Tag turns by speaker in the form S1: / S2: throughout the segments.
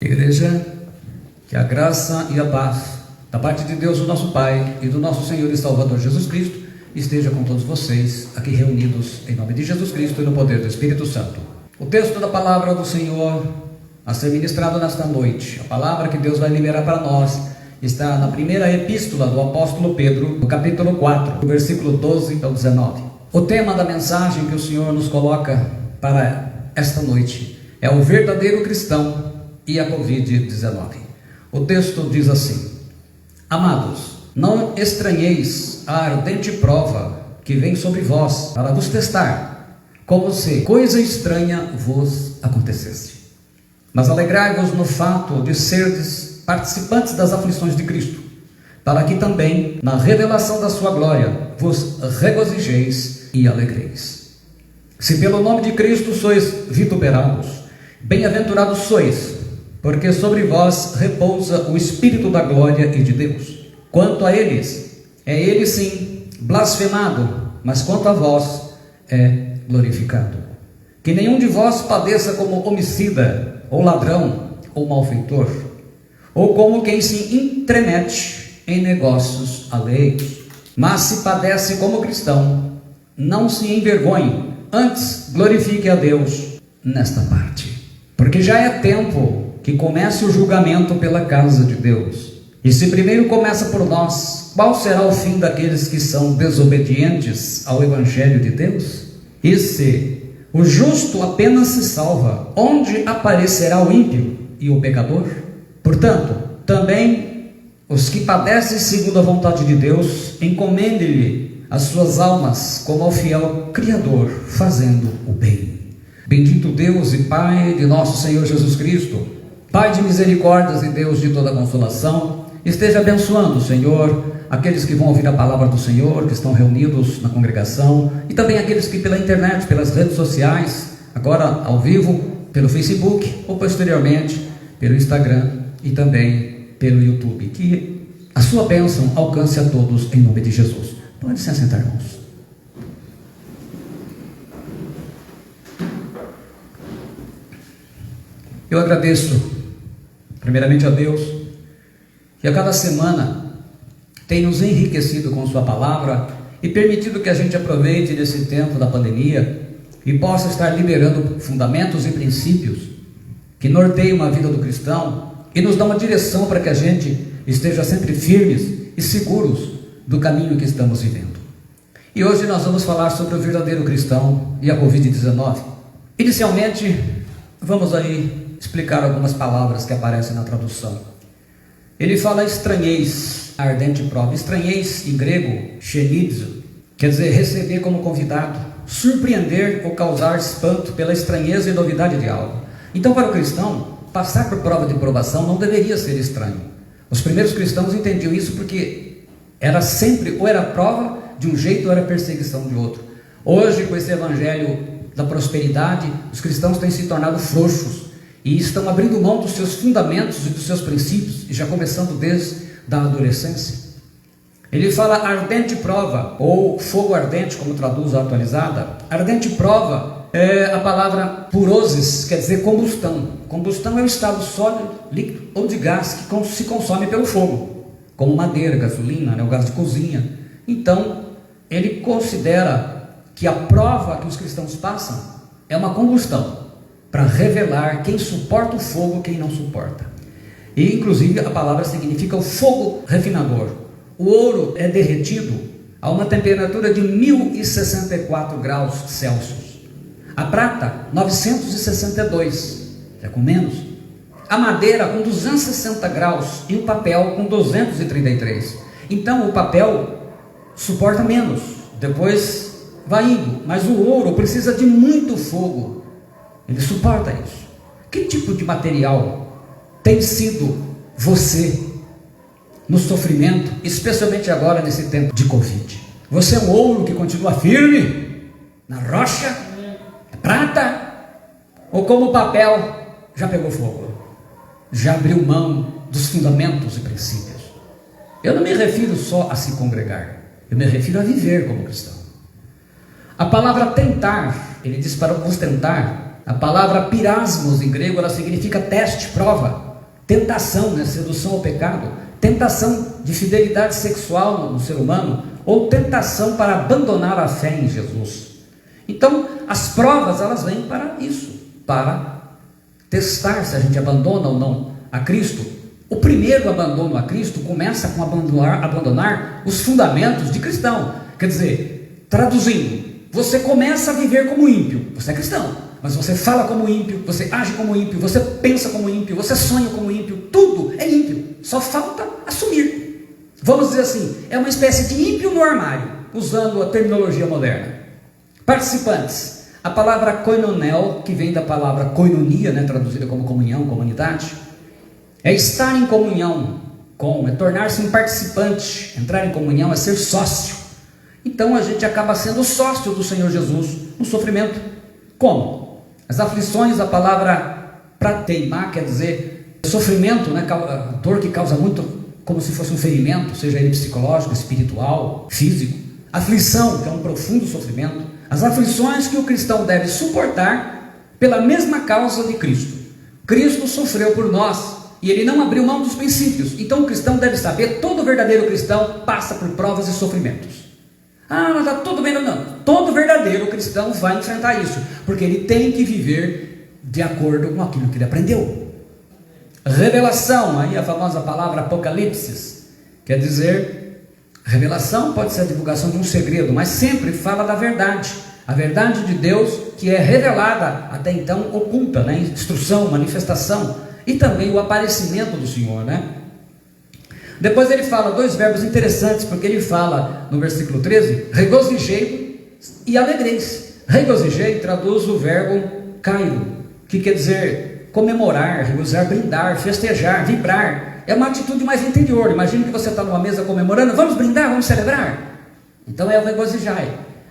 S1: Igreja, que a graça e a paz da parte de Deus, o nosso Pai, e do nosso Senhor e Salvador Jesus Cristo esteja com todos vocês aqui reunidos em nome de Jesus Cristo e no poder do Espírito Santo. O texto da palavra do Senhor a ser ministrado nesta noite, a palavra que Deus vai liberar para nós, está na primeira epístola do apóstolo Pedro, no capítulo 4, do versículo 12 ao 19. O tema da mensagem que o Senhor nos coloca para esta noite é o verdadeiro cristão e a Covid-19. O texto diz assim: Amados, não estranheis a ardente prova que vem sobre vós para vos testar, como se coisa estranha vos acontecesse. Mas alegrai-vos no fato de serdes participantes das aflições de Cristo, para que também, na revelação da sua glória, vos regozijeis e alegreis. Se pelo nome de Cristo sois vituperados, bem-aventurados sois, porque sobre vós repousa o Espírito da glória e de Deus. Quanto a eles, é ele sim blasfemado, mas quanto a vós, é glorificado. Que nenhum de vós padeça como homicida, ou ladrão, ou malfeitor, ou como quem se intromete em negócios alheios. Mas se padece como cristão, não se envergonhe, antes glorifique a Deus nesta parte. Porque já é tempo que comece o julgamento pela casa de Deus. E se primeiro começa por nós, qual será o fim daqueles que são desobedientes ao Evangelho de Deus? E se o justo apenas se salva, onde aparecerá o ímpio e o pecador? Portanto, também os que padecem segundo a vontade de Deus, encomendem-lhe as suas almas como ao fiel Criador, fazendo o bem. Bendito Deus e Pai de nosso Senhor Jesus Cristo, Pai de misericórdias e Deus de toda consolação, esteja abençoando, Senhor, aqueles que vão ouvir a palavra do Senhor, que estão reunidos na congregação, e também aqueles que pela internet, pelas redes sociais, agora ao vivo, pelo Facebook, ou posteriormente pelo Instagram e também pelo YouTube. Que a sua bênção alcance a todos em nome de Jesus. Pode se assentar, irmãos. Eu agradeço primeiramente a Deus, que a cada semana tem nos enriquecido com sua palavra e permitido que a gente aproveite desse tempo da pandemia e possa estar liberando fundamentos e princípios que norteiam a vida do cristão e nos dão uma direção para que a gente esteja sempre firmes e seguros do caminho que estamos vivendo. E hoje nós vamos falar sobre o verdadeiro cristão e a Covid-19. Inicialmente, vamos aí explicar algumas palavras que aparecem na tradução. Ele fala estranheis, a ardente prova. Estranheis em grego, xenidzo, quer dizer receber como convidado, surpreender ou causar espanto pela estranheza e novidade de algo. Então, para o cristão, passar por prova de provação não deveria ser estranho. Os primeiros cristãos entendiam isso porque era sempre ou era prova de um jeito ou era perseguição de outro. Hoje, com esse evangelho da prosperidade, os cristãos têm se tornado frouxos e estão abrindo mão dos seus fundamentos e dos seus princípios, e já começando desde a adolescência. Ele fala ardente prova, ou fogo ardente, como traduz a atualizada. Ardente prova é a palavra puroses, quer dizer combustão. Combustão é o estado sólido, líquido ou de gás que se consome pelo fogo, como madeira, gasolina, o gás de cozinha. Então, ele considera que a prova que os cristãos passam é uma combustão, para revelar quem suporta o fogo e quem não suporta. E inclusive a palavra significa o fogo refinador. O ouro é derretido a uma temperatura de 1064 graus Celsius. A prata, 962, é com menos. A madeira com 260 graus e o papel com 233. Então o papel suporta menos, depois vai indo, mas o ouro precisa de muito fogo. Ele suporta isso. Que tipo de material tem sido você no sofrimento, especialmente agora nesse tempo de Covid? Você é um ouro que continua firme na rocha, é prata, ou como papel já pegou fogo, já abriu mão dos fundamentos e princípios? Eu não me refiro só a se congregar, eu me refiro a viver como cristão. A palavra tentar, ele diz para vos tentar. A palavra pirasmos em grego, ela significa teste, prova. tentação, né? Sedução ao pecado, tentação de fidelidade sexual no ser humano, ou tentação para abandonar a fé em Jesus. Então, as provas, elas vêm para isso, para testar se a gente abandona ou não a Cristo. O primeiro abandono a Cristo começa com abandonar os fundamentos de cristão. Quer dizer, traduzindo, você começa a viver como ímpio. Você é cristão, mas você fala como ímpio, você age como ímpio, você pensa como ímpio, você sonha como ímpio, tudo é ímpio. Só falta assumir. Vamos dizer assim, é uma espécie de ímpio no armário, usando a terminologia moderna. Participantes. A palavra koinonel, que vem da palavra koinonia, né, traduzida como comunhão, comunidade, é estar em comunhão com, é tornar-se um participante. Entrar em comunhão é ser sócio. Então a gente acaba sendo sócio do Senhor Jesus no sofrimento. Como? As aflições, a palavra prateimá, quer dizer sofrimento, né, dor que causa muito, como se fosse um ferimento, seja ele psicológico, espiritual, físico. Aflição, que é um profundo sofrimento. As aflições que o cristão deve suportar pela mesma causa de Cristo. Cristo sofreu por nós e ele não abriu mão dos princípios. Então o cristão deve saber, todo verdadeiro cristão passa por provas e sofrimentos. Ah, mas está tudo bem, não. Todo verdadeiro cristão vai enfrentar isso, porque ele tem que viver de acordo com aquilo que ele aprendeu. Revelação, aí a famosa palavra apocalipse, quer dizer, revelação pode ser a divulgação de um segredo, mas sempre fala da verdade, a verdade de Deus que é revelada, até então oculta, né? Instrução, manifestação, e também o aparecimento do Senhor, né? Depois ele fala dois verbos interessantes, porque ele fala no versículo 13, regozijei e alegreis. Regozijei traduz o verbo cairo, que quer dizer comemorar, regozijar, brindar, festejar, vibrar. É uma atitude mais interior. Imagine que você está numa mesa comemorando, vamos brindar, vamos celebrar. Então é o regozijai.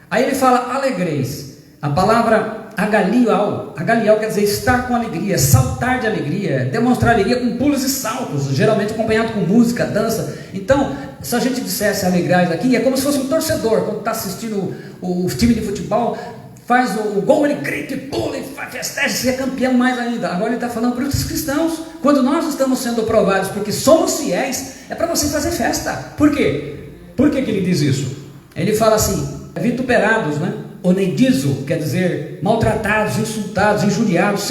S1: Aí ele fala alegreis. A palavra agalial quer dizer estar com alegria, saltar de alegria, demonstrar alegria com pulos e saltos, geralmente acompanhado com música, dança. Então, se a gente dissesse alegrais aqui, é como se fosse um torcedor, quando está assistindo o time de futebol, faz o gol, ele grita e pula e festeja, se é campeão mais ainda. Agora ele está falando para os cristãos, quando nós estamos sendo provados porque somos fiéis, é para você fazer festa. Por quê? Por que ele diz isso? Ele fala assim, vituperados, né? Oneidizo, quer dizer maltratados, insultados, injuriados,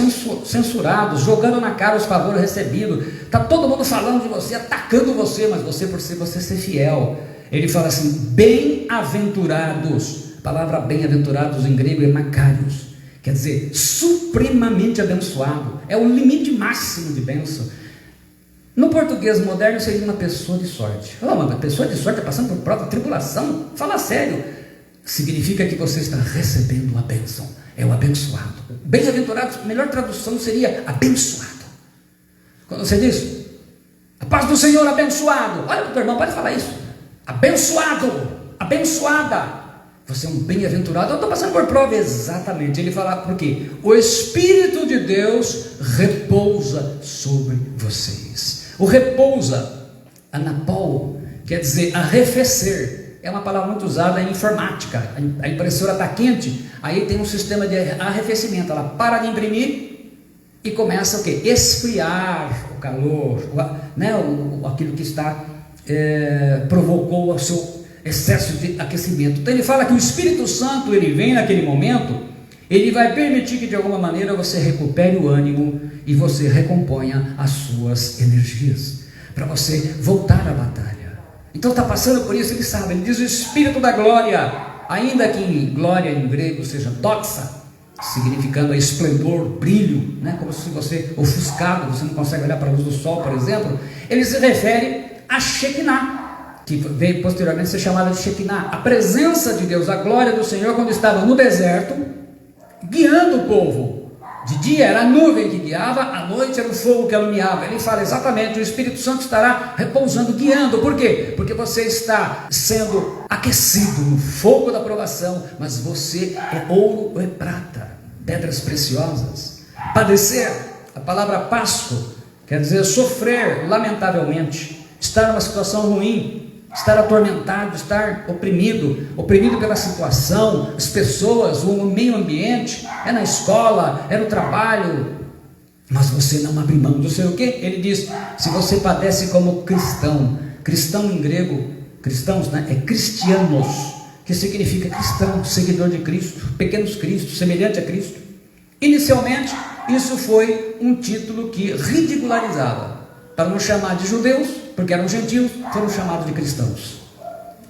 S1: censurados, jogando na cara os favores recebidos. Está todo mundo falando de você, atacando você, mas você, por você ser fiel. Ele fala assim, bem-aventurados. A palavra bem-aventurados em grego é makarios, quer dizer supremamente abençoado. É o limite máximo de bênção. No português moderno seria uma pessoa de sorte. Oh, mas a pessoa de sorte está passando por prova, tribulação. Fala sério. Significa que você está recebendo a bênção. É o abençoado. Bem-aventurado, a melhor tradução seria abençoado. Quando você diz, a paz do Senhor abençoado. Olha para o teu irmão, pode falar isso. Abençoado, abençoada. Você é um bem-aventurado. Eu estou passando por prova, exatamente. Ele fala, por quê? O Espírito de Deus repousa sobre vocês. O repousa, anapol, quer dizer arrefecer. É uma palavra muito usada em informática. A impressora está quente, aí tem um sistema de arrefecimento. Ela para de imprimir e começa o quê? Esfriar o calor, né? Aquilo que está provocou o seu excesso de aquecimento. Então ele fala que o Espírito Santo, ele vem naquele momento, ele vai permitir que de alguma maneira você recupere o ânimo e você recomponha as suas energias, para você voltar à batalha. Então está passando por isso, ele sabe, ele diz o Espírito da glória, ainda que em glória em grego seja doxa, significando esplendor, brilho, né? Como se você ofuscado, você não consegue olhar para a luz do sol, por exemplo. Ele se refere a Shekinah, que veio posteriormente ser chamada de Shekinah, a presença de Deus, a glória do Senhor quando estava no deserto, guiando o povo. De dia era a nuvem que guiava, à noite era o fogo que alumiava. Ele fala exatamente, o Espírito Santo estará repousando, guiando. Por quê? Porque você está sendo aquecido no fogo da provação, mas você é ouro ou é prata, pedras preciosas. Padecer, a palavra pasco, quer dizer sofrer lamentavelmente, estar numa situação ruim, estar atormentado, estar oprimido pela situação, as pessoas, o meio ambiente, é na escola, é no trabalho, mas você não abre mão do seu o quê? Ele diz, se você padece como cristão, cristão em grego, cristãos, né? É cristianos, que significa cristão, seguidor de Cristo, pequenos cristos, semelhante a Cristo. Inicialmente, isso foi um título que ridicularizava, para não chamar de judeus, porque eram gentios, foram chamados de cristãos.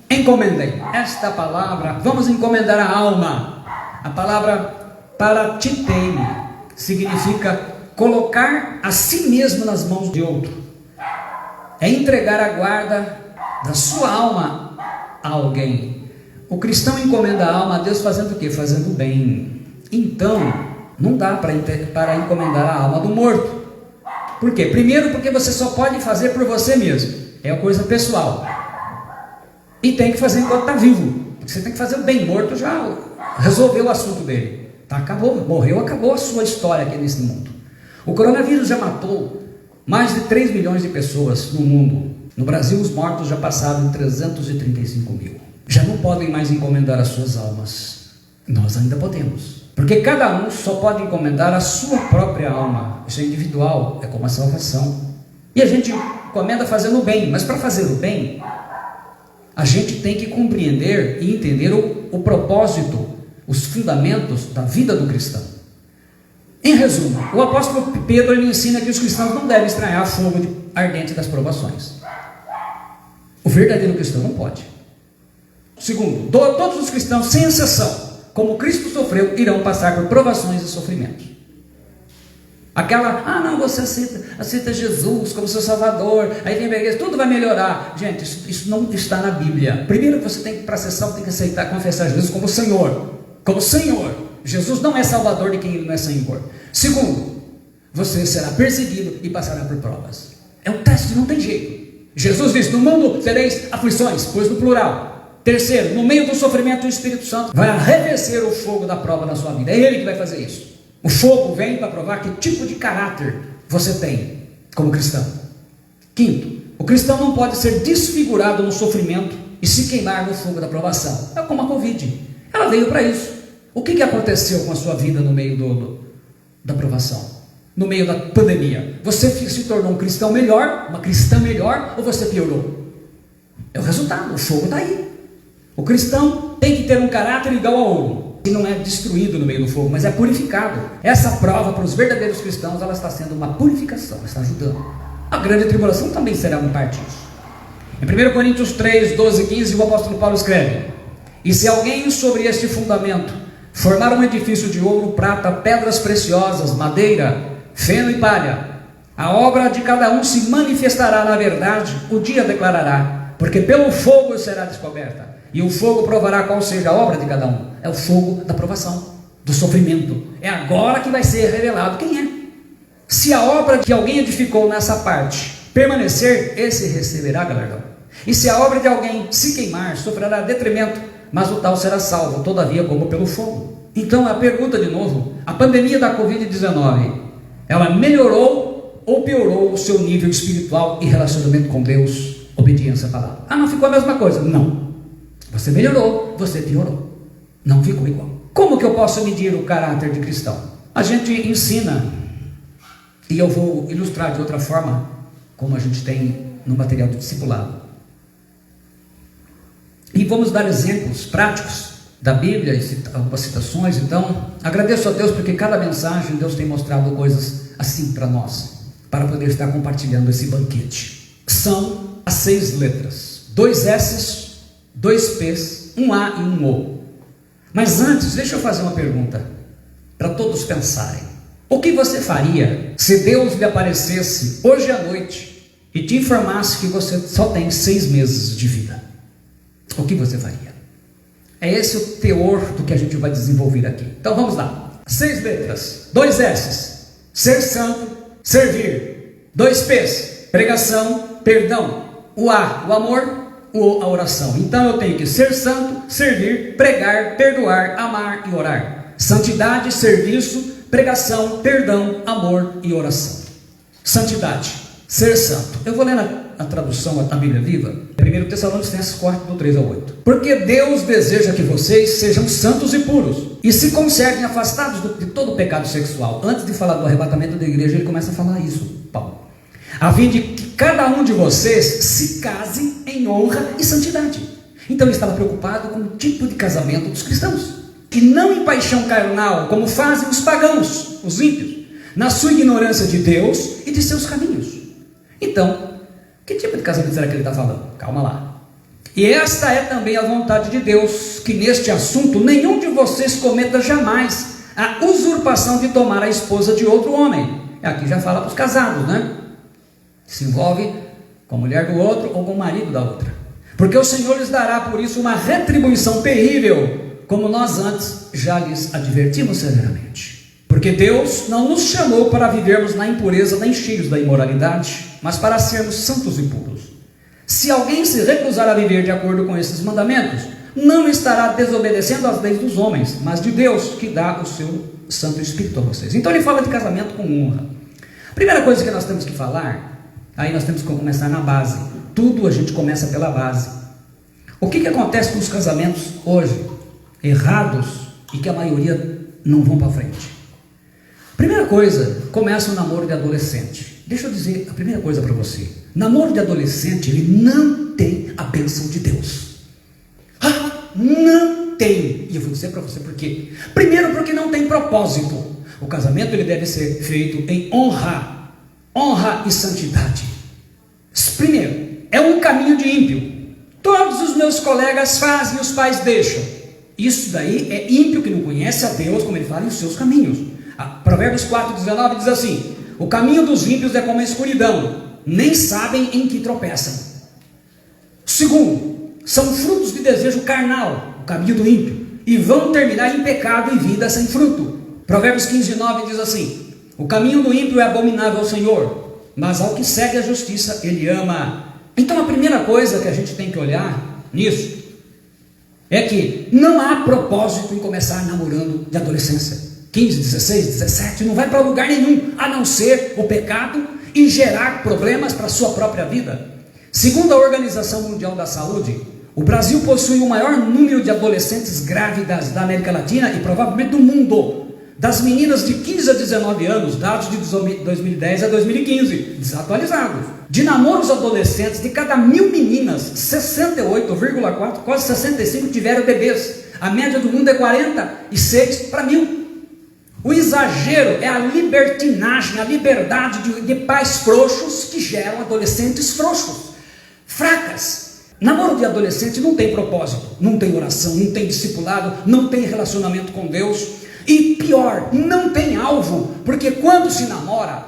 S1: Encomendem esta palavra, vamos encomendar a alma. A palavra paratiteime significa colocar a si mesmo nas mãos de outro, é entregar a guarda da sua alma a alguém. O cristão encomenda a alma a Deus fazendo o quê? Fazendo bem. Então, não dá para encomendar a alma do morto. Por quê? Primeiro, porque você só pode fazer por você mesmo, é uma coisa pessoal, e tem que fazer enquanto está vivo, porque você tem que fazer o bem. Morto já resolveu o assunto dele, tá, acabou, morreu, acabou a sua história aqui nesse mundo. O coronavírus já matou mais de 3 milhões de pessoas no mundo. No Brasil, os mortos já passaram de 335 mil. Já não podem mais encomendar as suas almas. Nós ainda podemos, porque cada um só pode encomendar a sua própria alma. Isso é individual, é como a salvação. E a gente encomenda fazendo o bem, mas para fazer o bem, a gente tem que compreender e entender o propósito, os fundamentos da vida do cristão. Em resumo, o apóstolo Pedro ele ensina que os cristãos não devem estranhar o fogo ardente das provações. O verdadeiro cristão não pode. Segundo, todos os cristãos, sem exceção, como Cristo sofreu, irão passar por provações e sofrimentos. Aquela, não, você aceita Jesus como seu Salvador, aí vem a igreja, tudo vai melhorar. Gente, isso não está na Bíblia. Primeiro, você tem que, para ser salvo, tem que aceitar, confessar Jesus como Senhor. Como Senhor. Jesus não é Salvador de quem Ele não é Senhor. Segundo, você será perseguido e passará por provas. É um teste, não tem jeito. Jesus diz, no mundo tereis aflições, pois no plural. Terceiro, no meio do sofrimento, o Espírito Santo vai arrefecer o fogo da prova na sua vida. É Ele que vai fazer isso. O fogo vem para provar que tipo de caráter você tem como cristão. Quinto, o cristão não pode ser desfigurado no sofrimento e se queimar no fogo da provação. É como a Covid. Ela veio para isso. O que aconteceu com a sua vida no meio da provação? No meio da pandemia? Você se tornou um cristão melhor, uma cristã melhor, ou você piorou? É o resultado, o fogo está aí. O cristão tem que ter um caráter igual ao ouro. E não é destruído no meio do fogo, mas é purificado. Essa prova para os verdadeiros cristãos, ela está sendo uma purificação, ela está ajudando. A grande tribulação também será uma parte disso. Em 1 Coríntios 3, 12 e 15, o apóstolo Paulo escreve: e se alguém sobre este fundamento formar um edifício de ouro, prata, pedras preciosas, madeira, feno e palha, a obra de cada um se manifestará na verdade, o dia declarará, porque pelo fogo será descoberta, e o fogo provará qual seja a obra de cada um. É o fogo da provação, do sofrimento. É agora que vai ser revelado quem é. Se a obra que alguém edificou nessa parte permanecer, esse receberá galardão. E se a obra de alguém se queimar, sofrerá detrimento, mas o tal será salvo, todavia como pelo fogo. Então a pergunta de novo, a pandemia da Covid-19, ela melhorou ou piorou o seu nível espiritual e relacionamento com Deus, obediência à palavra? Não ficou a mesma coisa? Não. Você melhorou, você piorou. Não ficou igual. Como que eu posso medir o caráter de cristão? A gente ensina, e eu vou ilustrar de outra forma, como a gente tem no material do discipulado. E vamos dar exemplos práticos da Bíblia, algumas citações. Então, agradeço a Deus porque cada mensagem Deus tem mostrado coisas assim para nós, para poder estar compartilhando esse banquete. São as 6 letras, 2 S's, 2 P's, um A e um O. Mas antes, deixa eu fazer uma pergunta para todos pensarem. O que você faria se Deus lhe aparecesse hoje à noite e te informasse que você só tem 6 meses de vida? O que você faria? É esse o teor do que a gente vai desenvolver aqui. Então vamos lá. 6 letras, 2 S's, ser santo, servir, 2 P's, pregação, perdão, o A, o amor, o O, a oração. Então eu tenho que ser santo, servir, pregar, perdoar, amar e orar. Santidade, serviço, pregação, perdão, amor e oração. Santidade, ser santo. Eu vou ler a tradução da Bíblia Viva. 1 Tessalonicenses 4, do 3 ao 8. Porque Deus deseja que vocês sejam santos e puros, e se conservem afastados de todo o pecado sexual. Antes de falar do arrebatamento da igreja, ele começa a falar isso, Paulo. A fim de que cada um de vocês se case em honra e santidade. Então ele estava preocupado com o tipo de casamento dos cristãos, e não em paixão carnal, como fazem os pagãos, os ímpios, na sua ignorância de Deus e de seus caminhos. Então, que tipo de casamento será que ele está falando? Calma lá. E esta é também a vontade de Deus, que neste assunto nenhum de vocês cometa jamais a usurpação de tomar a esposa de outro homem. Aqui já fala para os casados, né? Se envolve com a mulher do outro ou com o marido da outra. Porque o Senhor lhes dará por isso uma retribuição terrível, como nós antes já lhes advertimos severamente. Porque Deus não nos chamou para vivermos na impureza nem cheios da imoralidade, mas para sermos santos e puros. Se alguém se recusar a viver de acordo com esses mandamentos, não estará desobedecendo às leis dos homens, mas de Deus, que dá o seu Santo Espírito a vocês. Então ele fala de casamento com honra. Primeira coisa que nós temos que falar, aí nós temos que começar na base. Tudo a gente começa pela base. O que acontece com os casamentos hoje, errados, e que a maioria não vão para frente? Primeira coisa, começa o namoro de adolescente. Deixa eu dizer a primeira coisa para você. Namoro de adolescente, ele não tem a bênção de Deus. Não tem. E eu vou dizer para você por quê. Primeiro, porque não tem propósito. O casamento ele deve ser feito em honra e santidade. Primeiro, é um caminho de ímpio. Todos os meus colegas fazem e os pais deixam. Isso daí é ímpio que não conhece a Deus, como ele fala, em seus caminhos. Provérbios 4,19 diz assim: o caminho dos ímpios é como a escuridão, nem sabem em que tropeçam. Segundo, são frutos de desejo carnal, o caminho do ímpio, e vão terminar em pecado e vida sem fruto. Provérbios 15,9 diz assim: o caminho do ímpio é abominável ao Senhor, mas ao que segue a justiça ele ama. Então a primeira coisa que a gente tem que olhar nisso é que não há propósito em começar namorando de adolescência. 15, 16, 17, não vai para lugar nenhum, a não ser o pecado e gerar problemas para a sua própria vida. Segundo a Organização Mundial da Saúde, o Brasil possui o maior número de adolescentes grávidas da América Latina e provavelmente do mundo. Das meninas de 15 a 19 anos, dados de 2010 a 2015, desatualizados. De namoros adolescentes, de cada 1000 meninas, 68,4, quase 65 tiveram bebês. A média do mundo é 46 para 1000. O exagero é a libertinagem, a liberdade de pais frouxos que geram adolescentes frouxos, fracas. Namoro de adolescente não tem propósito, não tem oração, não tem discipulado, não tem relacionamento com Deus. E pior, não tem alvo, porque quando se namora,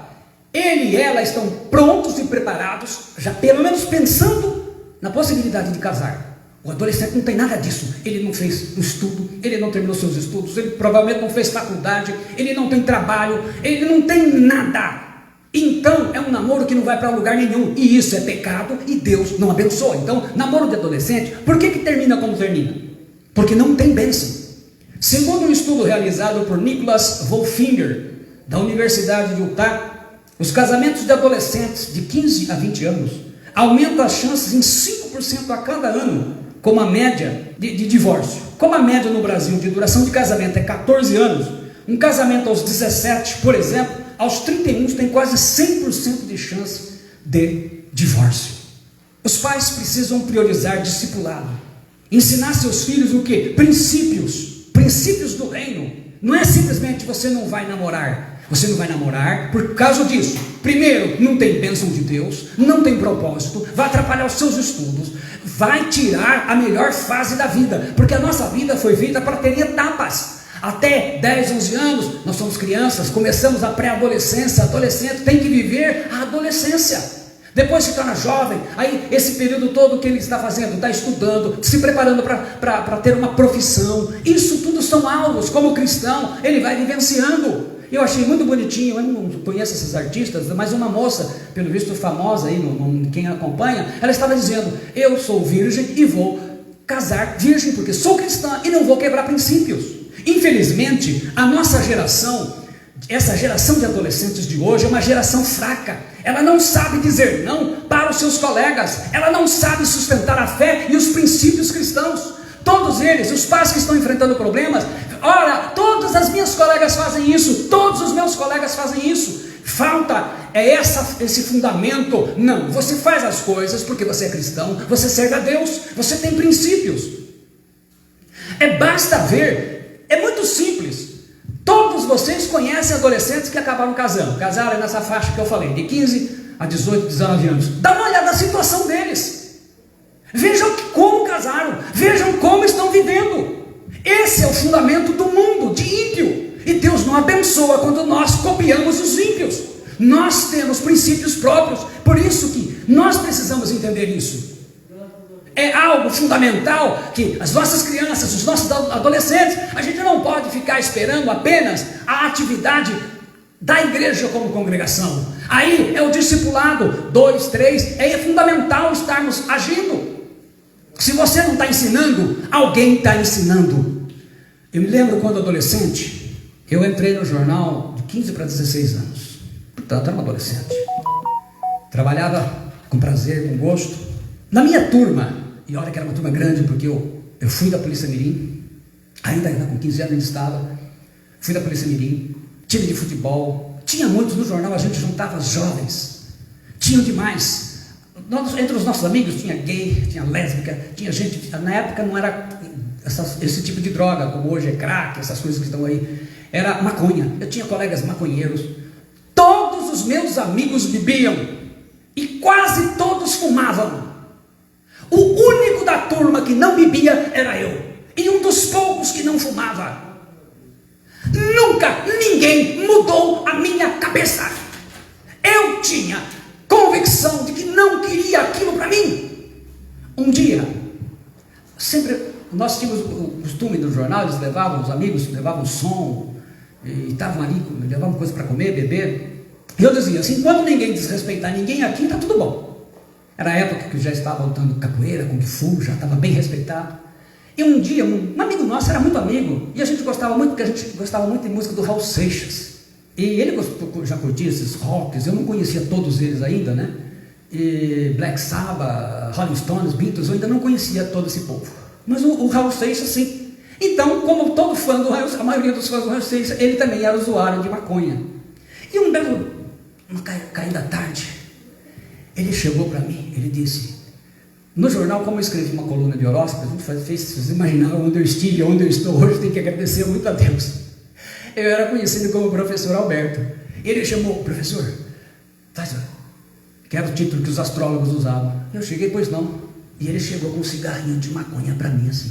S1: ele e ela estão prontos e preparados, já pelo menos pensando na possibilidade de casar. O adolescente não tem nada disso. Ele não fez um estudo, ele não terminou seus estudos, ele provavelmente não fez faculdade, ele não tem trabalho, ele não tem nada. Então é um namoro que não vai para lugar nenhum, e isso é pecado e Deus não abençoa. Então, namoro de adolescente, por que termina como termina? Porque não tem bênção. Segundo um estudo realizado por Nicholas Wolfinger, da Universidade de Utah, os casamentos de adolescentes de 15 a 20 anos aumentam as chances em 5% a cada ano, como a média de divórcio. Como a média no Brasil de duração de casamento é 14 anos, um casamento aos 17, por exemplo, aos 31 tem quase 100% de chance de divórcio. Os pais precisam priorizar discipulado, ensinar seus filhos o que? Princípios do reino. Não é simplesmente você não vai namorar. Você não vai namorar por causa disso. Primeiro, não tem bênção de Deus, não tem propósito, vai atrapalhar os seus estudos, vai tirar a melhor fase da vida, porque a nossa vida foi feita para ter etapas. Até 10, 11 anos, nós somos crianças, começamos a pré-adolescência, adolescente tem que viver a adolescência. Depois se torna jovem, aí esse período todo que ele está fazendo, está estudando, se preparando para ter uma profissão. Isso tudo são alvos, como cristão, ele vai vivenciando. Eu achei muito bonitinho, eu não conheço esses artistas, mas uma moça, pelo visto famosa aí, quem acompanha, ela estava dizendo: eu sou virgem e vou casar virgem, porque sou cristã e não vou quebrar princípios. Infelizmente, a nossa geração, essa geração de adolescentes de hoje é uma geração fraca. Ela não sabe dizer não para os seus colegas, ela não sabe sustentar a fé e os princípios cristãos. Todos eles, os pais que estão enfrentando problemas, ora, todas as minhas colegas fazem isso, todos os meus colegas fazem isso. Falta esse fundamento. Não, você faz as coisas porque você é cristão, você serve a Deus, você tem princípios. Basta ver, é muito simples. Todos vocês conhecem adolescentes que acabaram casando. Casaram nessa faixa que eu falei, de 15 a 18, 19 anos. Dá uma olhada na situação deles. Vejam como casaram, vejam como estão vivendo. Esse é o fundamento do mundo, de ímpio. E Deus não abençoa quando nós copiamos os ímpios. Nós temos princípios próprios, por isso que nós precisamos entender isso. É algo fundamental que as nossas crianças, os nossos adolescentes, a gente não pode ficar esperando apenas a atividade da igreja como congregação. Aí é o discipulado, 2, 3, é fundamental estarmos agindo. Se você não está ensinando, alguém está ensinando. Eu me lembro quando adolescente, eu entrei no jornal de 15 para 16 anos. Portanto, era um adolescente. Trabalhava com prazer, com gosto. Na minha turma, e olha que era uma turma grande, porque eu fui da Polícia Mirim, ainda com 15 anos estava, fui da Polícia Mirim, time de futebol, tinha muitos no jornal, a gente juntava jovens, tinham demais. Entre os nossos amigos tinha gay, tinha lésbica, tinha gente, na época não era esse tipo de droga, como hoje é crack, essas coisas que estão aí, era maconha. Eu tinha colegas maconheiros, todos os meus amigos bebiam, e quase todos fumavam. O único da turma que não bebia era eu, e um dos poucos que não fumava. Nunca ninguém mudou a minha cabeça. Eu tinha convicção de que não queria aquilo para mim. Um dia, sempre nós tínhamos o costume do jornal, eles levavam, os amigos levavam som, e estavam ali, levavam coisa para comer, beber. E eu dizia assim: enquanto ninguém desrespeitar ninguém aqui, está tudo bom. Era a época que eu já estava lutando capoeira, kung fu, já estava bem respeitado. E um dia, um amigo nosso, era muito amigo, e a gente gostava muito, porque a gente gostava muito de música do Raul Seixas. E ele já curtia esses rocks, eu não conhecia todos eles ainda, né? E Black Sabbath, Rolling Stones, Beatles, eu ainda não conhecia todo esse povo. Mas o Raul Seixas, sim. Então, como todo fã do Raul, a maioria dos fãs do Raul Seixas, ele também era usuário de maconha. E um belo, caindo da tarde, ele chegou para mim, ele disse: no jornal, como eu escrevi uma coluna de horóscopo, a gente fez vocês imaginaram onde eu estive, onde eu estou hoje, tenho que agradecer muito a Deus. Eu era conhecido como professor Alberto. Ele chamou: professor, que era o título que os astrólogos usavam. Eu cheguei: pois não. E ele chegou com um cigarrinho de maconha para mim assim.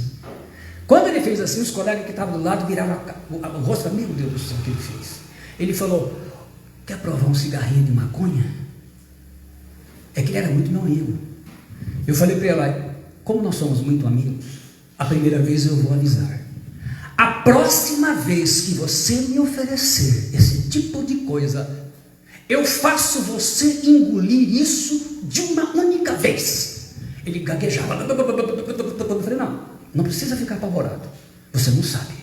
S1: Quando ele fez assim, os colegas que estavam do lado viraram o rosto. Meu Deus do céu, o que ele fez? Ele falou: quer provar um cigarrinho de maconha? É que ele era muito meu amigo. Eu falei para ela: como nós somos muito amigos, a primeira vez eu vou avisar. A próxima vez que você me oferecer esse tipo de coisa, eu faço você engolir isso de uma única vez. Ele gaguejava. Eu falei: não precisa ficar apavorado. Você não sabe.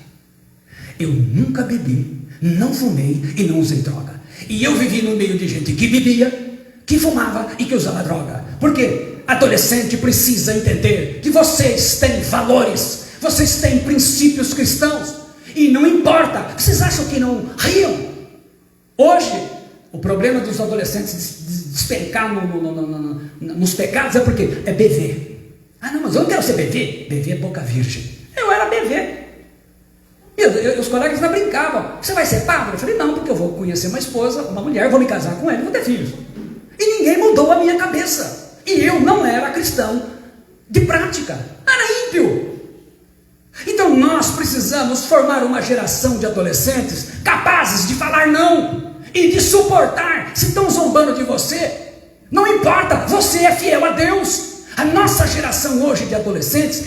S1: Eu nunca bebi, não fumei e não usei droga. E eu vivi no meio de gente que bebia, que fumava e que usava droga. Porque adolescente precisa entender que vocês têm valores, vocês têm princípios cristãos, e não importa. Vocês acham que não riam? Hoje, o problema dos adolescentes despencar nos pecados é porque é BV. Ah, não, mas eu não quero ser BV. BV é boca virgem. Eu era BV. E os colegas ainda brincavam: você vai ser padre? Eu falei: não, porque eu vou conhecer uma esposa, uma mulher, vou me casar com ela e vou ter filhos. E ninguém mudou a minha cabeça. E eu não era cristão de prática, era ímpio. Então nós precisamos formar uma geração de adolescentes capazes de falar não e de suportar. Se estão zombando de você, não importa, você é fiel a Deus. A nossa geração hoje de adolescentes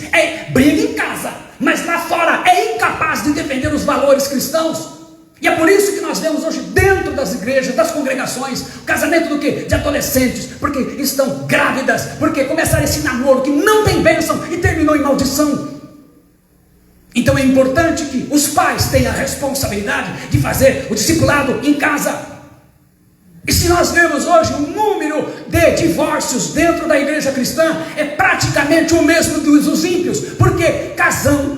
S1: briga em casa, mas lá fora é incapaz de defender os valores cristãos. E é por isso que nós vemos hoje dentro das igrejas, das congregações, o casamento do quê? De adolescentes, porque estão grávidas, porque começaram esse namoro que não tem bênção e terminou em maldição. Então é importante que os pais tenham a responsabilidade de fazer o discipulado em casa. E se nós vemos hoje o número de divórcios dentro da igreja cristã, é praticamente o mesmo dos ímpios, porque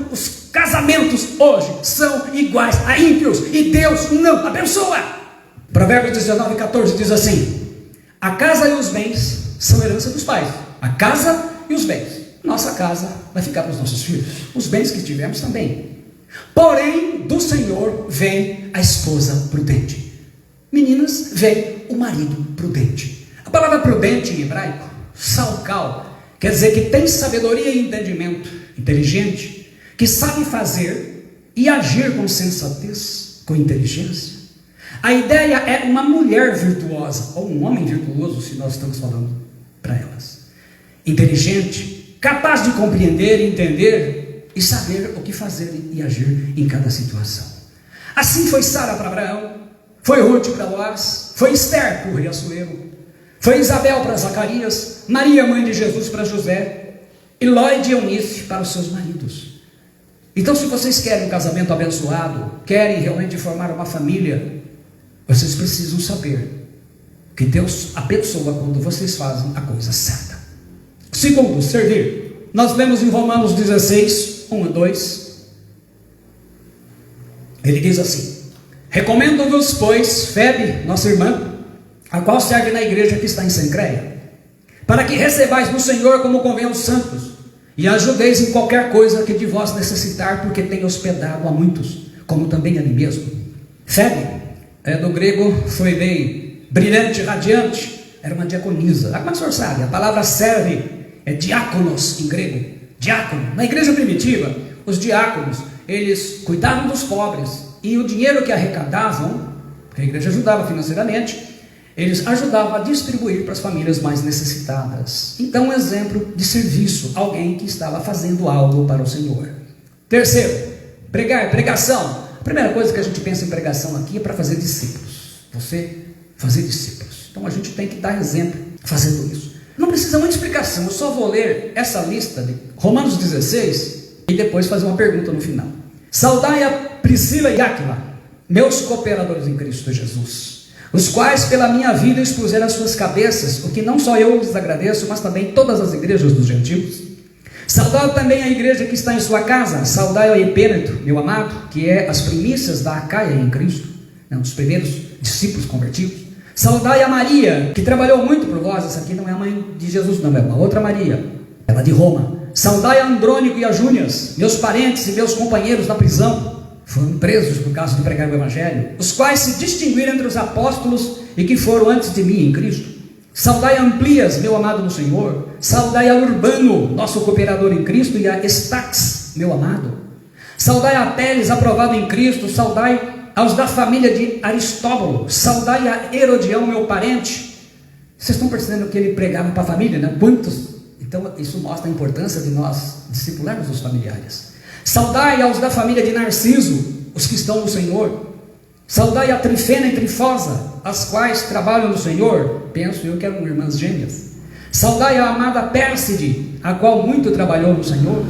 S1: os casamentos hoje são iguais a ímpios, e Deus não abençoa. Provérbios 19:14 diz assim: a casa e os bens são herança dos pais. A casa e os bens. Nossa casa vai ficar para os nossos filhos, os bens que tivermos também. Porém, do Senhor vem a esposa prudente. Meninas, vem o marido prudente. A palavra prudente em hebraico, salcal, quer dizer que tem sabedoria e entendimento, inteligente, que sabe fazer e agir com sensatez, com inteligência. A ideia é uma mulher virtuosa, ou um homem virtuoso, se nós estamos falando para elas. Inteligente, capaz de compreender, entender e saber o que fazer e agir em cada situação. Assim foi Sara para Abraão, foi Ruth para Boaz, foi Esther para o rei Assuero, foi Isabel para Zacarias, Maria, mãe de Jesus, para José, e Ló e Eunice para os seus maridos. Então, se vocês querem um casamento abençoado, querem realmente formar uma família, vocês precisam saber que Deus abençoa quando vocês fazem a coisa certa. Segundo, servir. Nós lemos em Romanos 16, 1 a 2. Ele diz assim: recomendo-vos, pois, Febe, nossa irmã, a qual serve na igreja que está em Cencreia, para que recebais no Senhor como convém aos santos, e ajudeis em qualquer coisa que de vós necessitar, porque tenho hospedado a muitos, como também a mim mesmo. Febe, do grego foi bem brilhante, radiante, era uma diaconisa. Como é que o senhor sabe? A palavra serve é diáconos em grego, diácono. Na igreja primitiva, os diáconos, eles cuidavam dos pobres, e o dinheiro que arrecadavam, porque a igreja ajudava financeiramente, eles ajudavam a distribuir para as famílias mais necessitadas. Então, um exemplo de serviço, alguém que estava fazendo algo para o Senhor. Terceiro, pregação. A primeira coisa que a gente pensa em pregação aqui é para fazer discípulos. Você fazer discípulos. Então a gente tem que dar exemplo fazendo isso. Não precisa muita explicação, eu só vou ler essa lista de Romanos 16 e depois fazer uma pergunta no final. Saudai a Priscila e Áquila, meus cooperadores em Cristo Jesus, os quais pela minha vida expuseram as suas cabeças, o que não só eu lhes agradeço, mas também todas as igrejas dos gentios. Saudai também a igreja que está em sua casa. Saudai ao Epêneto, meu amado, que é as primícias da Acaia em Cristo, os primeiros discípulos convertidos. Saudai a Maria, que trabalhou muito por vós. Essa aqui não é a mãe de Jesus, não, é uma outra Maria, ela de Roma. Saudai a Andrônico e a Júnias, meus parentes e meus companheiros na prisão, foram presos por causa de pregar o Evangelho, os quais se distinguiram entre os apóstolos e que foram antes de mim em Cristo. Saudai a Amplias, meu amado no Senhor. Saudai a Urbano, nosso cooperador em Cristo, e a Estax, meu amado. Saudai a Apeles, aprovado em Cristo. Saudai aos da família de Aristóbulo. Saudai a Herodião, meu parente. Vocês estão percebendo que ele pregava para a família, né? Quantos? Então isso mostra a importância de nós discipularmos os familiares. Saudai aos da família de Narciso, os que estão no Senhor. Saudai a Trifena e Trifosa, as quais trabalham no Senhor. Penso eu que eram irmãs gêmeas. Saudai a amada Pérside, a qual muito trabalhou no Senhor.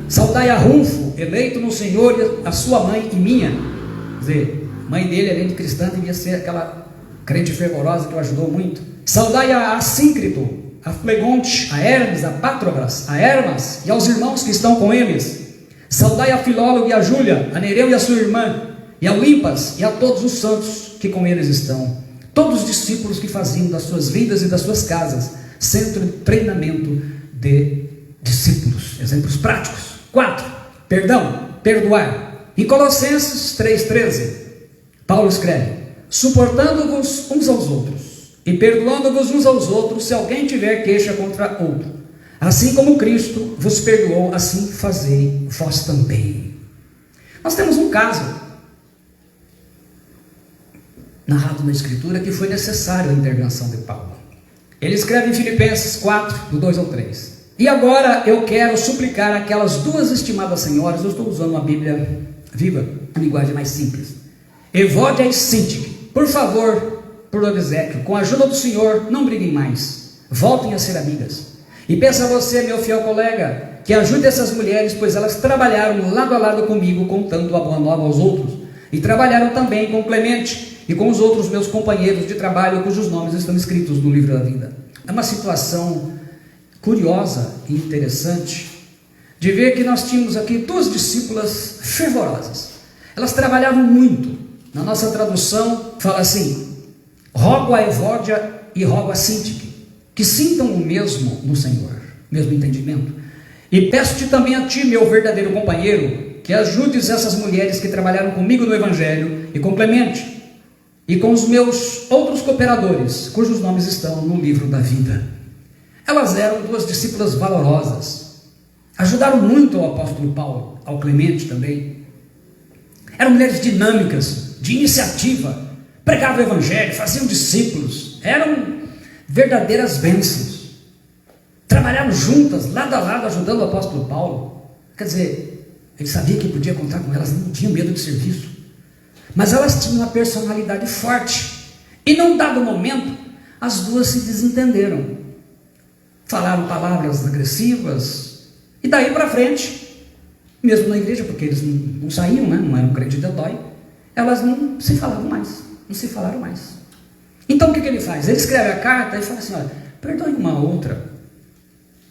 S1: Saudai a Rufo, eleito no Senhor, a sua mãe e minha. Quer dizer, mãe dele, além de cristã, devia ser aquela crente fervorosa que o ajudou muito. Saudai a Assíncrito, a Flegonte, a Hermes, a Patrobras, a Hermas e aos irmãos que estão com eles. Saudai a Filólogo e a Júlia, a Nereu e a sua irmã, e a Limpas e a todos os santos que com eles estão. Todos os discípulos que faziam das suas vidas e das suas casas centro de treinamento de discípulos. Exemplos práticos. 4. Perdoar. Em Colossenses 3,13, Paulo escreve: suportando-vos uns aos outros e perdoando-vos uns aos outros, se alguém tiver queixa contra outro, assim como Cristo vos perdoou, assim fazei vós também. Nós temos um caso narrado na Escritura que foi necessário a intervenção de Paulo. Ele escreve em Filipenses 4, do 2 ao 3: e agora eu quero suplicar aquelas duas estimadas senhoras, eu estou usando uma Bíblia viva, uma linguagem mais simples, Evódia e Síntique, por favor, por obséquio, com a ajuda do Senhor, não briguem mais, voltem a ser amigas. E peço a você, meu fiel colega, que ajude essas mulheres, pois elas trabalharam lado a lado comigo, contando a boa nova aos outros, e trabalharam também com Clemente e com os outros meus companheiros de trabalho, cujos nomes estão escritos no livro da vida. É uma situação curiosa e interessante de ver que nós tínhamos aqui duas discípulas fervorosas. Elas trabalhavam muito. Na nossa tradução fala assim: rogo a Evódia e rogo a Síntique, que sintam o mesmo no Senhor, mesmo entendimento. E peço-te também a ti, meu verdadeiro companheiro, que ajudes essas mulheres que trabalharam comigo no Evangelho e com Clemente, e com os meus outros cooperadores, cujos nomes estão no livro da vida. Elas eram duas discípulas valorosas, ajudaram muito ao apóstolo Paulo, ao Clemente também. Eram mulheres dinâmicas, de iniciativa, pregavam o Evangelho, faziam discípulos, eram verdadeiras bênçãos. Trabalharam juntas, lado a lado, ajudando o apóstolo Paulo. Quer dizer, ele sabia que podia contar com elas, não tinha medo de serviço. Mas elas tinham uma personalidade forte. E num dado momento, as duas se desentenderam. Falaram palavras agressivas. E daí para frente, mesmo na igreja, porque eles não saíam, né? Não eram crentes de dói, elas não se falavam mais. Não se falaram mais. Então o que ele faz? Ele escreve a carta e fala assim: olha, perdoem uma outra.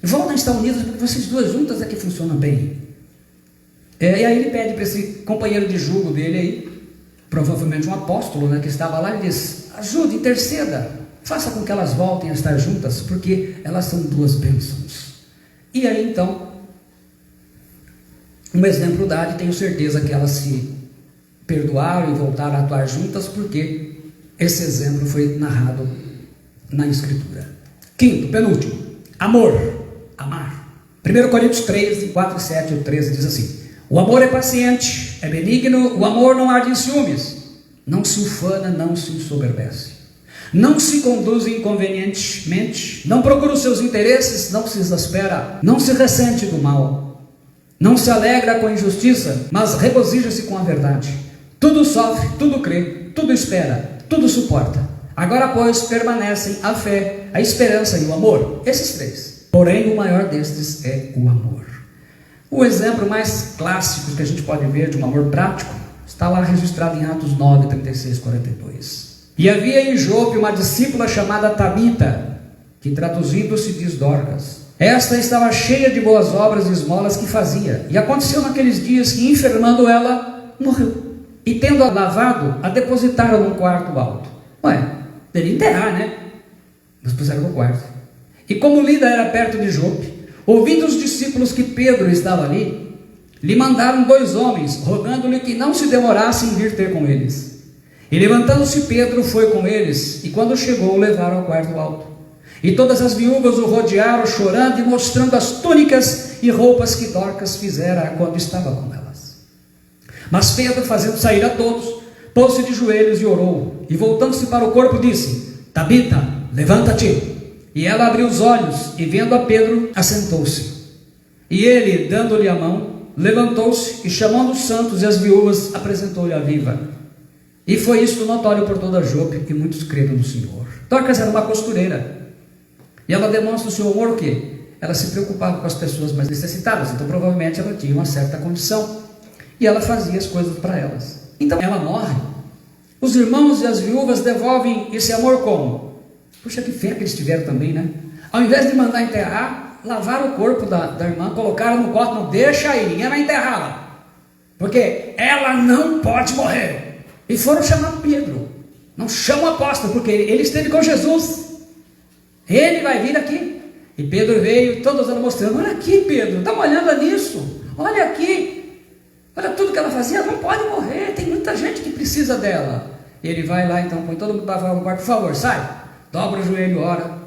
S1: Voltem a estar unidas, porque vocês duas juntas é que funcionam bem. E aí ele pede para esse companheiro de jugo dele aí, provavelmente um apóstolo, né, que estava lá, e diz: ajude, interceda, faça com que elas voltem a estar juntas, porque elas são duas bênçãos. E aí então, um exemplo dado, e tenho certeza que elas se perdoaram e voltaram a atuar juntas, porque esse exemplo foi narrado na Escritura. Quinto, penúltimo, amor, amar. 1 Coríntios 3, 4, 7 e 13 diz assim: o amor é paciente, é benigno, o amor não arde em ciúmes, não se ufana, não se ensoberbece, não se conduz inconvenientemente, não procura os seus interesses, não se exaspera, não se ressente do mal, não se alegra com a injustiça, mas regozija-se com a verdade. Tudo sofre, tudo crê, tudo espera, tudo suporta. Agora, pois, permanecem a fé, a esperança e o amor, esses três. Porém, o maior destes é o amor. O exemplo mais clássico que a gente pode ver de um amor prático está lá registrado em Atos 9, 36, 42. E havia em Jope uma discípula chamada Tabita, que traduzindo se diz Dorcas. Esta estava cheia de boas obras e esmolas que fazia. E aconteceu naqueles dias que, enfermando ela, morreu. E tendo-a lavado, a depositaram num quarto alto. Ué, deveria enterrar, né? Mas puseram no quarto. E como Lida era perto de Jope, ouvindo os discípulos que Pedro estava ali, lhe mandaram 2 homens, rogando-lhe que não se demorasse em vir ter com eles. E levantando-se Pedro foi com eles, e quando chegou, o levaram ao quarto alto. E todas as viúvas o rodearam, chorando e mostrando as túnicas e roupas que Dorcas fizera quando estava com elas. Mas Pedro, fazendo sair a todos, pôs-se de joelhos e orou, e voltando-se para o corpo disse: Tabita, levanta-te. E ela abriu os olhos, e vendo a Pedro, assentou-se. E ele, dando-lhe a mão, levantou-se, e chamando os santos e as viúvas, apresentou-lhe a viva. E foi isto notório por toda Jope, e muitos creram no Senhor. Dorcas era uma costureira, e ela demonstra o seu amor o quê? Ela se preocupava com as pessoas mais necessitadas, então provavelmente ela tinha uma certa condição, e ela fazia as coisas para elas. Então ela morre, os irmãos e as viúvas devolvem esse amor como? Puxa, que fé que eles tiveram também, né? Ao invés de mandar enterrar, lavaram o corpo da irmã, colocaram no quarto, não deixa aí, ninguém vai enterrá-la, porque ela não pode morrer. E foram chamar Pedro, não chama o apóstolo, porque ele esteve com Jesus, ele vai vir aqui. E Pedro veio, todos ela mostrando: olha aqui, Pedro, dá uma olhada nisso, olha aqui, olha tudo que ela fazia, ela não pode morrer, tem muita gente que precisa dela. E ele vai lá, então põe todo mundo para fora do quarto: por favor, sai. Dobra o joelho, ora,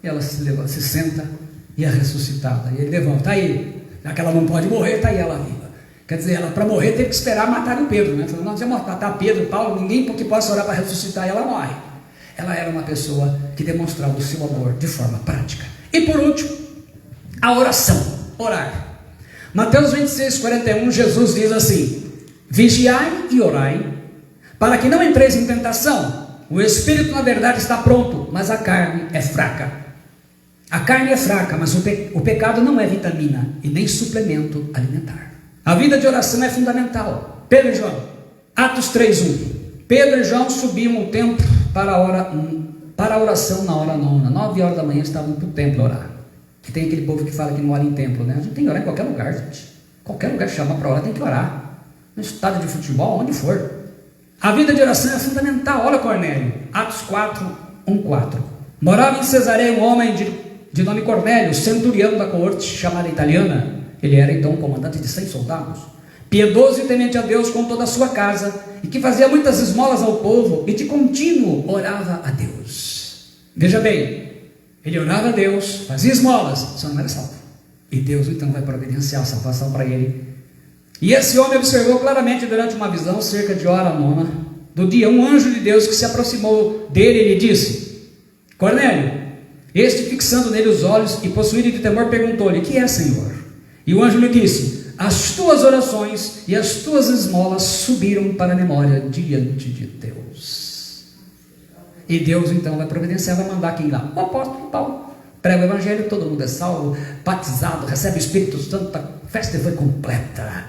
S1: e ela se levanta, se senta, e é ressuscitada. E ele levanta: está aí, já que ela não pode morrer, está aí ela viva. Quer dizer, ela para morrer teve que esperar matar o Pedro, né? Falou: não, se eu matar Pedro, Paulo, ninguém que possa orar para ressuscitar, e ela morre. Ela era uma pessoa que demonstrava o seu amor de forma prática. E por último, a oração, orar. Mateus 26, 41, Jesus diz assim: vigiai e orai, para que não entreis em tentação. O espírito na verdade está pronto, mas a carne é fraca. A carne é fraca, mas o pecado não é vitamina e nem suplemento alimentar. A vida de oração é fundamental. Pedro e João, Atos 3:1. Pedro e João subiam o templo para a oração na hora nona. 9 horas da manhã estavam para o templo orar. E tem aquele povo que fala que não ora em templo, né? A gente tem que orar em qualquer lugar, gente. Qualquer lugar que chama para orar tem que orar. No estádio de futebol, onde for. A vida de oração é fundamental. Olha Cornélio, Atos 4, 1, 4. Morava em Cesareia um homem de nome Cornélio, centurião da coorte chamada italiana. Ele era então comandante de 100 soldados. Piedoso e temente a Deus com toda a sua casa, e que fazia muitas esmolas ao povo, e de contínuo orava a Deus. Veja bem, ele orava a Deus, fazia esmolas, só não era salvo. E Deus então vai providenciar a salvação para ele. E esse homem observou claramente durante uma visão, cerca de hora nona do dia, um anjo de Deus que se aproximou dele e lhe disse: Cornélio. Este, fixando nele os olhos e possuído de temor, perguntou-lhe: que é, Senhor? E o anjo lhe disse: as tuas orações e as tuas esmolas subiram para a memória diante de Deus. E Deus então vai providenciar, vai mandar quem lá? O apóstolo Paulo. Prega o evangelho, todo mundo é salvo, batizado, recebe o Espírito Santo, a festa foi completa.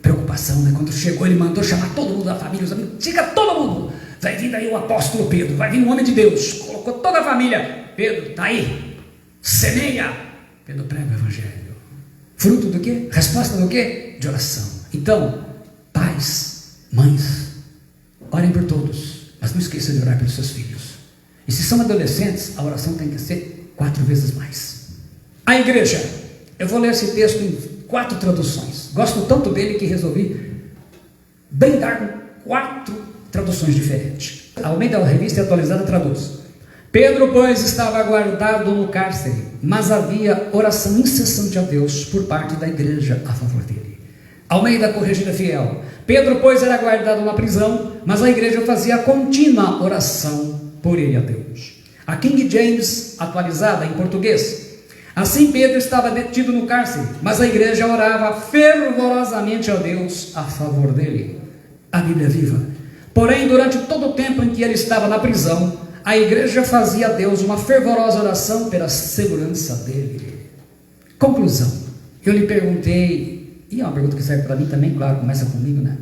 S1: Preocupação, né? Quando chegou, ele mandou chamar todo mundo da família, os amigos, diga todo mundo, vai vir daí o apóstolo Pedro, vai vir um homem de Deus, colocou toda a família. Pedro, está aí, semeia. Pedro prega o evangelho. Fruto do quê? Resposta do quê? De oração. Então, pais, mães, orem por todos, mas não esqueçam de orar pelos seus filhos. E se são adolescentes, a oração tem que ser 4 vezes mais. A igreja, eu vou ler esse texto em 4 traduções. Gosto tanto dele que resolvi brindar com 4 traduções diferentes. A Almeida Revista Atualizada traduz: Pedro, pois, estava guardado no cárcere, mas havia oração incessante a Deus por parte da igreja a favor dele. Almeida Corrigida Fiel: Pedro, pois, era guardado na prisão, mas a igreja fazia contínua oração por ele a Deus. A King James Atualizada em português: assim Pedro estava detido no cárcere, mas a igreja orava fervorosamente a Deus a favor dele. A Bíblia Viva: porém, durante todo o tempo em que ele estava na prisão, a igreja fazia a Deus uma fervorosa oração pela segurança dele. Conclusão: eu lhe perguntei, e é uma pergunta que serve para mim também, claro, começa comigo, né?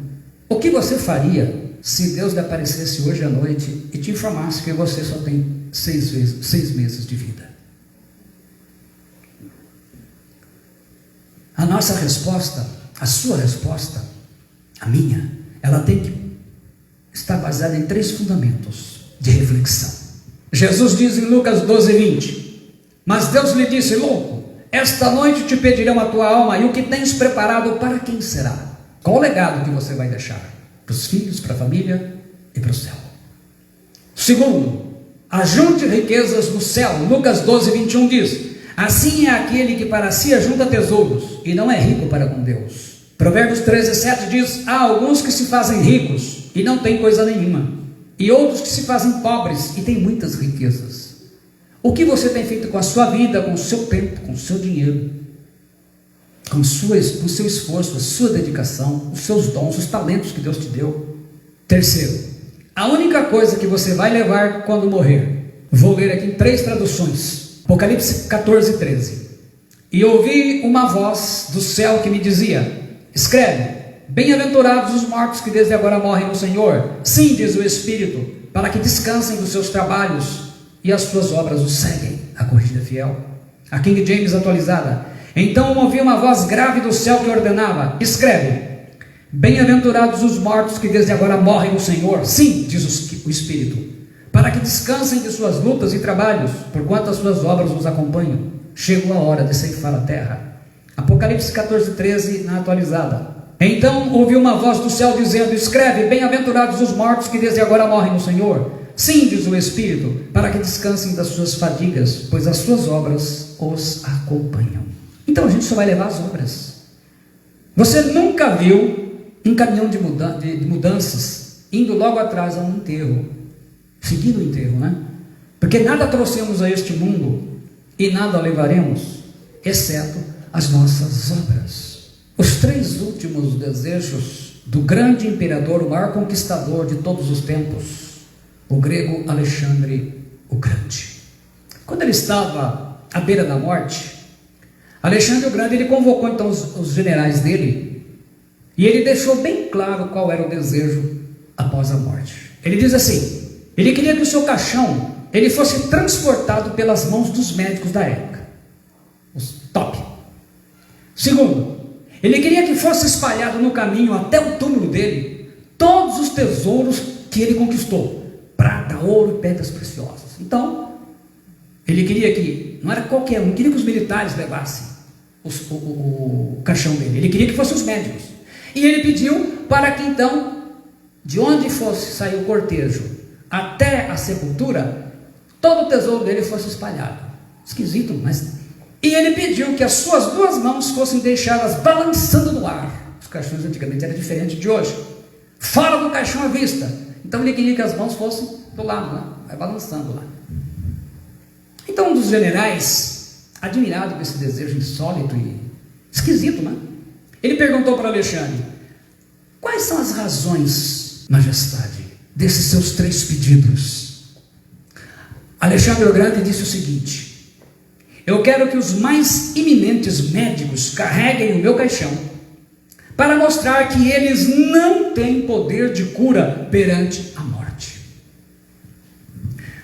S1: O que você faria se Deus lhe aparecesse hoje à noite e te informasse que você só tem 6 meses de vida? A nossa resposta, a sua resposta, a minha, ela tem que estar baseada em 3 fundamentos de reflexão. Jesus diz em Lucas 12:20: mas Deus lhe disse: louco, esta noite te pedirão a tua alma, e o que tens preparado para quem será? Qual o legado que você vai deixar? Para os filhos, para a família e para o céu. Segundo, ajunte riquezas no céu. Lucas 12:21 diz: assim é aquele que para si ajunta tesouros e não é rico para com Deus. Provérbios 13:7 diz: há alguns que se fazem ricos e não têm coisa nenhuma, e outros que se fazem pobres e têm muitas riquezas. O que você tem feito com a sua vida, com o seu tempo, com o seu dinheiro, com o seu esforço, a sua dedicação, os seus dons, os talentos que Deus te deu? Terceiro, a única coisa que você vai levar quando morrer, vou ler aqui em 3 traduções. Apocalipse 14:13. E ouvi uma voz do céu que me dizia: escreve, bem-aventurados os mortos que desde agora morrem no Senhor. Sim, diz o Espírito, para que descansem dos seus trabalhos e as suas obras os seguem. A Corrigida Fiel. A King James Atualizada: então ouvi uma voz grave do céu que ordenava: escreve, bem-aventurados os mortos que desde agora morrem no Senhor. Sim, diz o Espírito, para que descansem de suas lutas e trabalhos, porquanto as suas obras os acompanham. Chegou a hora de ceifar a terra. Apocalipse 14:13 na Atualizada: então ouvi uma voz do céu dizendo: escreve, bem-aventurados os mortos que desde agora morrem no Senhor. Sim, diz o Espírito, para que descansem das suas fadigas, pois as suas obras os acompanham. Então a gente só vai levar as obras. Você nunca viu um caminhão de mudanças indo logo atrás a um enterro, seguindo o enterro, né? Porque nada trouxemos a este mundo e nada levaremos, exceto as nossas obras. Os 3 últimos desejos do grande imperador, o maior conquistador de todos os tempos, o grego Alexandre o Grande. Quando ele estava à beira da morte, Alexandre o Grande, ele convocou então os generais dele, e ele deixou bem claro qual era o desejo após a morte. Ele diz assim: ele queria que o seu caixão ele fosse transportado pelas mãos dos médicos da época, os top. Segundo, ele queria que fosse espalhado no caminho até o túmulo dele todos os tesouros que ele conquistou: prata, ouro e pedras preciosas. Então, ele queria que, não era qualquer um, queria que os militares levassem o caixão dele. Ele queria que fossem os médicos. E ele pediu para que então, de onde fosse sair o cortejo até a sepultura, todo o tesouro dele fosse espalhado. Esquisito, mas... E ele pediu que as suas duas mãos fossem deixadas balançando no ar. Os caixões antigamente eram diferentes de hoje. Fora do caixão à vista. Então ele queria que as mãos fossem do lado, né? Vai balançando lá. Então um dos generais, admirado com esse desejo insólito e esquisito, né? Ele perguntou para Alexandre: quais são as razões, majestade, desses seus 3 pedidos? Alexandre o Grande disse o seguinte: eu quero que os mais eminentes médicos carreguem o meu caixão, para mostrar que eles não têm poder de cura perante a morte.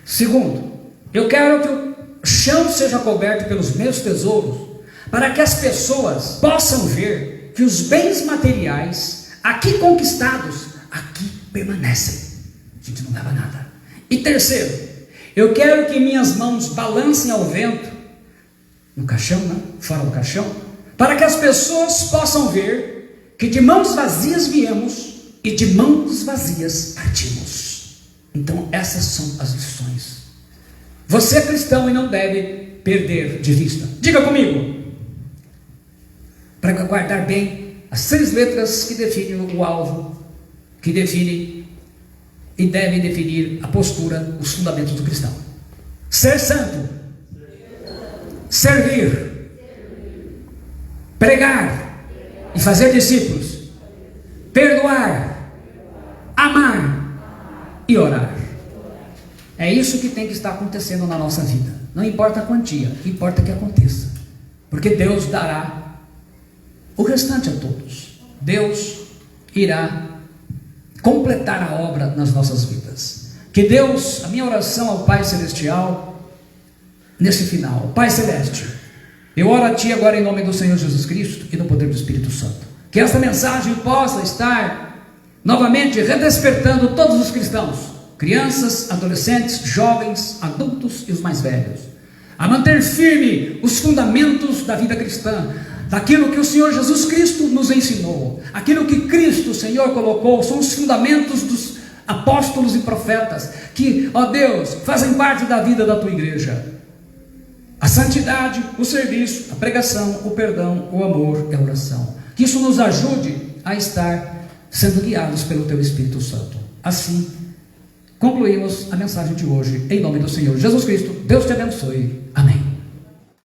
S1: Segundo, eu quero que o chão seja coberto pelos meus tesouros, para que as pessoas possam ver que os bens materiais aqui conquistados, aqui permanecem. A gente não leva nada. E terceiro, eu quero que minhas mãos balancem ao vento, no caixão, né? Fora do caixão, para que as pessoas possam ver que de mãos vazias viemos e de mãos vazias partimos. Então essas são as lições. Você é cristão e não deve perder de vista. Diga comigo, para guardar bem as 6 letras que definem o alvo, que definem e devem definir a postura, os fundamentos do cristão: ser santo, servir, pregar e fazer discípulos, perdoar, amar e orar. É isso que tem que estar acontecendo na nossa vida. Não importa a quantia, importa que aconteça, porque Deus dará o restante a todos. Deus irá completar a obra nas nossas vidas. Que Deus, a minha oração ao Pai Celestial, nesse final: Pai Celeste, eu oro a Ti agora em nome do Senhor Jesus Cristo e no poder do Espírito Santo, que esta mensagem possa estar novamente redespertando todos os cristãos, crianças, adolescentes, jovens, adultos e os mais velhos, a manter firme os fundamentos da vida cristã, daquilo que o Senhor Jesus Cristo nos ensinou. Aquilo que Cristo, o Senhor, colocou, são os fundamentos dos apóstolos e profetas, que, ó Deus, fazem parte da vida da Tua igreja: a santidade, o serviço, a pregação, o perdão, o amor e a oração. Que isso nos ajude a estar sendo guiados pelo Teu Espírito Santo. Assim, concluímos a mensagem de hoje, em nome do Senhor Jesus Cristo. Deus te abençoe. Amém.